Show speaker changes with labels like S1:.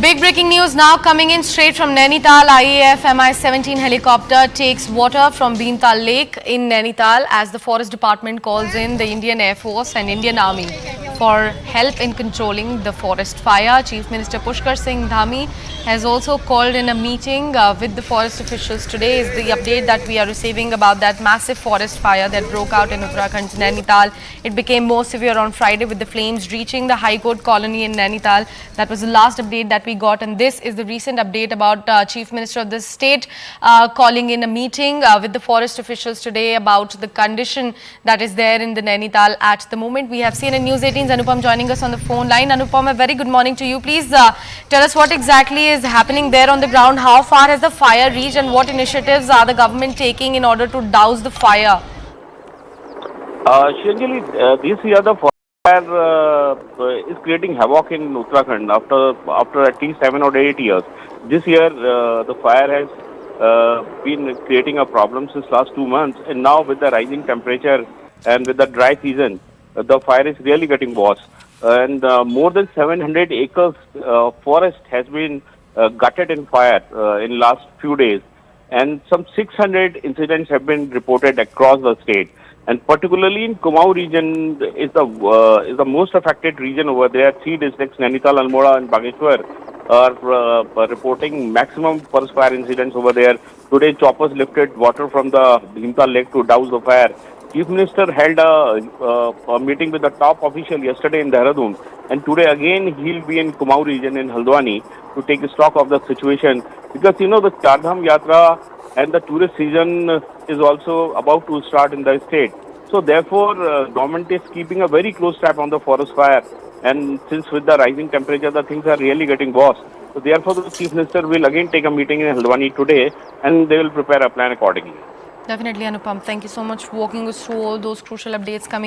S1: Big breaking news now coming in straight from Nainital. IAF Mi-17 helicopter takes water from Bhimtal Lake in Nainital as the Forest Department calls in the Indian Air Force and Indian Army for help in controlling the forest fire. Chief Minister Pushkar Singh Dhami has also called in a meeting with the forest officials today. Is the update that we are receiving about that massive forest fire that broke out in Uttarakhand's Nainital. It became more severe on Friday with the flames reaching the High Court colony in Nainital. That was the last update that we got, and this is the recent update about Chief Minister of the state calling in a meeting with the forest officials today about the condition that is there in the Nainital at the moment. We have CNN News 18's Anupam joining us on the phone line. Anupam, a very good morning to you. Please tell us what exactly is happening there on the ground. How far has the fire reached and what initiatives are the government taking in order to douse the fire?
S2: Shanjali, this year the fire is creating havoc in Uttarakhand after at least 7 or 8 years. This year the fire has been creating a problem since last 2 months, and now with the rising temperature and with the dry season, the fire is really getting worse. And more than 700 acres forest has been gutted in fire in last few days, and some 600 incidents have been reported across the state. And particularly in Kumaon region is the most affected region over there. 3 districts, Nainital, Almora and Bageshwar, are reporting maximum forest fire incidents over there. Today, choppers lifted water from the Bhimtal Lake to douse the fire. Chief Minister held a meeting with the top official yesterday in Dehradun, and today again he'll be in Kumaon region in Haldwani to take stock of the situation, because you know the Char Dham Yatra and the tourist season is also about to start in the state. So therefore, government is keeping a very close tab on the forest fire. And since with the rising temperature, the things are really getting worse. So therefore, the Chief Minister will again take a meeting in Haldwani today, and they will prepare a plan accordingly.
S1: Definitely, Anupam. Thank you so much for walking us through all those crucial updates coming in.